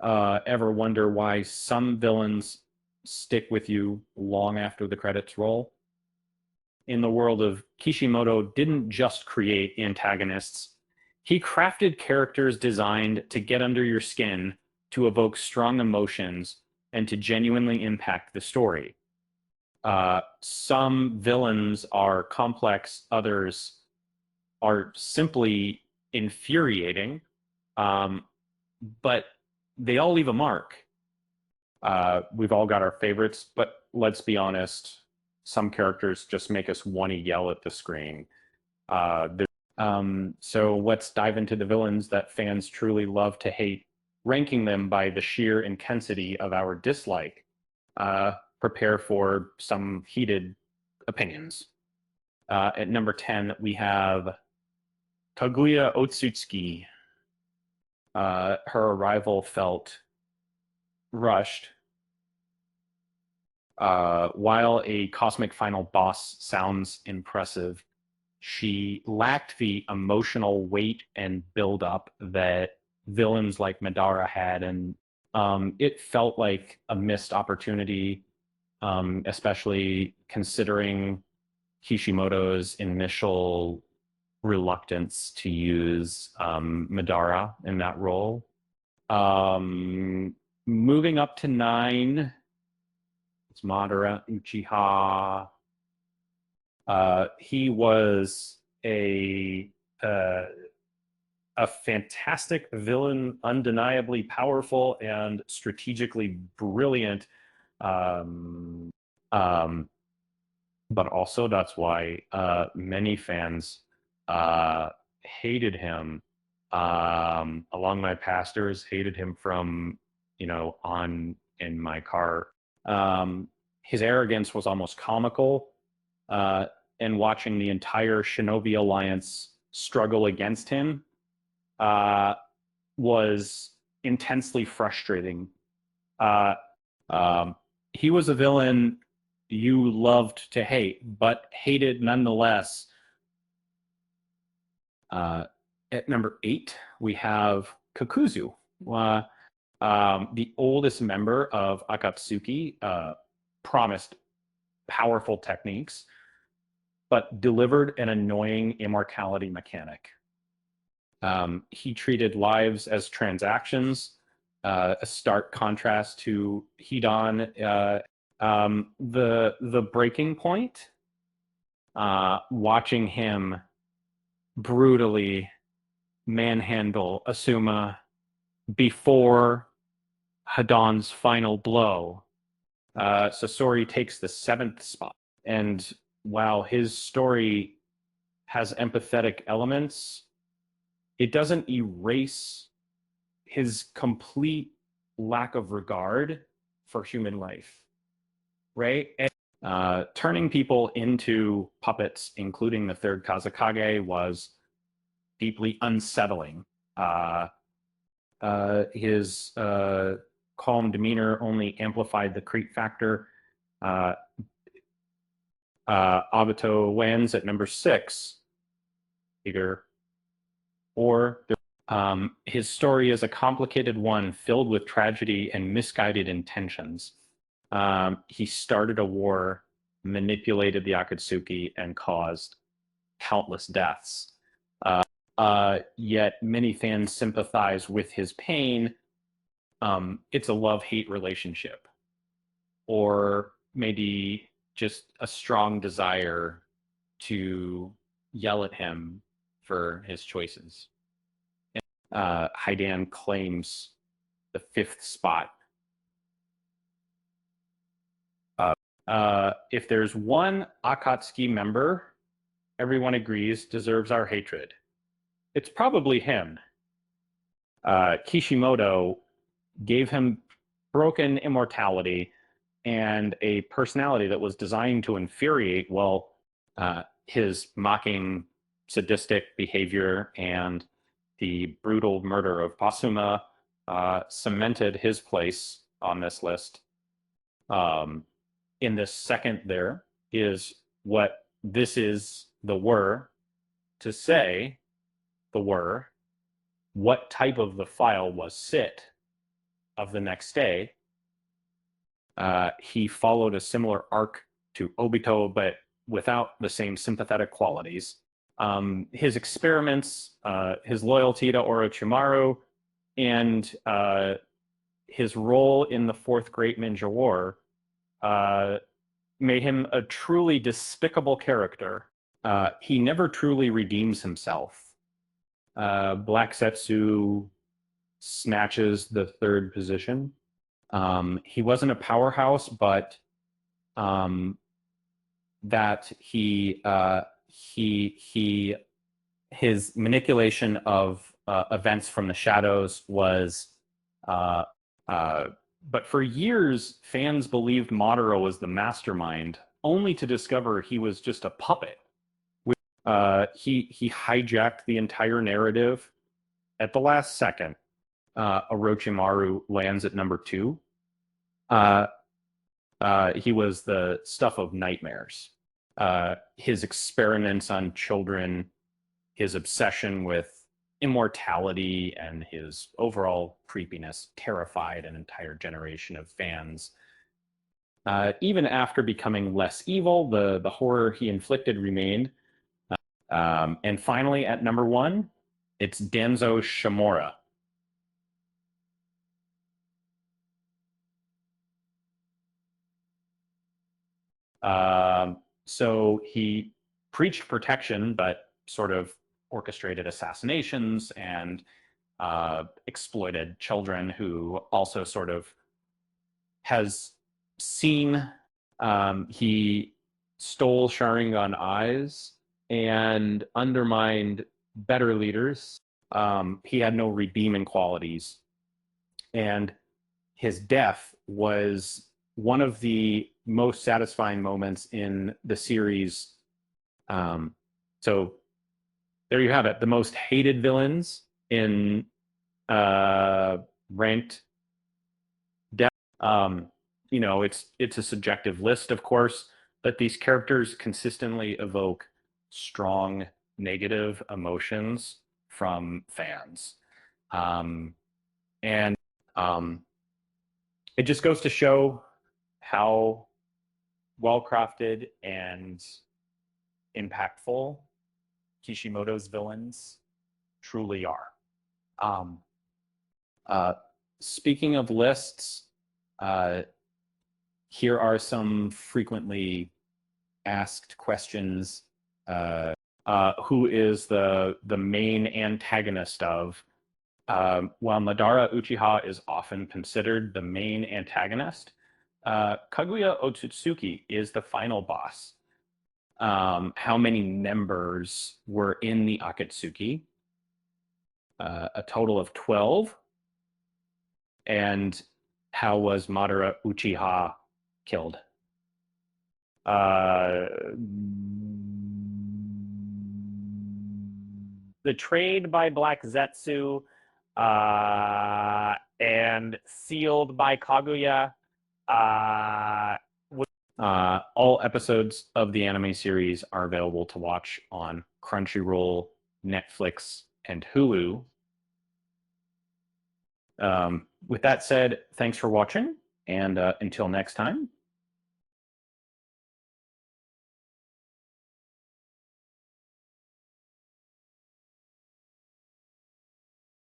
Ever wonder why some villains stick with you long after the credits roll? In the world of Kishimoto didn't just create antagonists. He crafted characters designed to get under your skin, to evoke strong emotions, and to genuinely impact the story. Some villains are complex, others are simply infuriating, um, but they all leave a mark. We've all got our favorites, but let's be honest, some characters just make us want to yell at the screen. Uh, so let's dive into the villains that fans truly love to hate, ranking them by the sheer intensity of our dislike. Prepare for some heated opinions. At number 10, we have Kaguya Otsutsuki. Her arrival felt rushed. While a cosmic final boss sounds impressive, she lacked the emotional weight and build-up that villains like Madara had, and it felt like a missed opportunity, especially considering Kishimoto's initial reluctance to use Madara in that role. Um, Moving up to 9, it's Madara Uchiha. He was uh, a fantastic villain, undeniably powerful and strategically brilliant. Um, um, but also that's why many fans hated him. Along my pastors hated him from, on in my car. Um, his arrogance was almost comical, uh, and watching the entire Shinobi Alliance struggle against him uh, was intensely frustrating. Uh, um, he was a villain you loved to hate, but hated nonetheless. Uh, at number 8, we have Kakuzu, the oldest member of Akatsuki, promised powerful techniques, but delivered an annoying immortality mechanic. He treated lives as transactions, a stark contrast to Hidan. The breaking point, watching him brutally manhandle Asuma before Hidan's final blow. Sasori takes the 7th spot, and while his story has empathetic elements, it doesn't erase his complete lack of regard for human life, right? And, turning people into puppets, including the 3rd Kazakage, was deeply unsettling. His calm demeanor only amplified the creep factor. Uh, Obito lands at number 6. Either or. His story is a complicated one filled with tragedy and misguided intentions. He started a war, manipulated the Akatsuki, and caused countless deaths. Yet many fans sympathize with his pain. It's a love-hate relationship, or maybe just a strong desire to yell at him for his choices. Hidan claims the 5th spot. If there's one Akatsuki member everyone agrees deserves our hatred, it's probably him. Kishimoto gave him broken immortality and a personality that was designed to infuriate. Well, his mocking, sadistic behavior and the brutal murder of Basuma cemented his place on this list. In the second, there is what this is the were to say the were. What type of the file was sit? of the next day, he followed a similar arc to Obito, but without the same sympathetic qualities. His experiments, his loyalty to Orochimaru, and his role in the Fourth Great Ninja War made him a truly despicable character. He never truly redeems himself. Black Setsu snatches the third position. He wasn't a powerhouse, but that his manipulation of events from the shadows was but for years fans believed Madara was the mastermind, only to discover he was just a puppet. He hijacked the entire narrative. At the last second, Orochimaru lands at number 2. He was the stuff of nightmares. His experiments on children, his obsession with immortality, and his overall creepiness terrified an entire generation of fans. Even after becoming less evil, the horror he inflicted remained. And finally, at number 1, it's Danzo Shimura. So he preached protection, but sort of orchestrated assassinations and exploited children, who also sort of has seen he stole Sharingan eyes and undermined better leaders. He had no redeeming qualities. And his death was one of the most satisfying moments in the series. So there you have it. The most hated villains in ranked death. It's a subjective list, of course, but these characters consistently evoke strong negative emotions from fans. And it just goes to show how well-crafted and impactful Kishimoto's villains truly are. Speaking of lists, here are some frequently asked questions. Who is the main antagonist of? While Madara Uchiha is often considered the main antagonist, Kaguya Otsutsuki is the final boss. How many members were in the Akatsuki? A total of 12. And how was Madara Uchiha killed? Betrayed by Black Zetsu and sealed by Kaguya. All episodes of the anime series are available to watch on Crunchyroll, Netflix, and Hulu. With that said, thanks for watching, and until next time,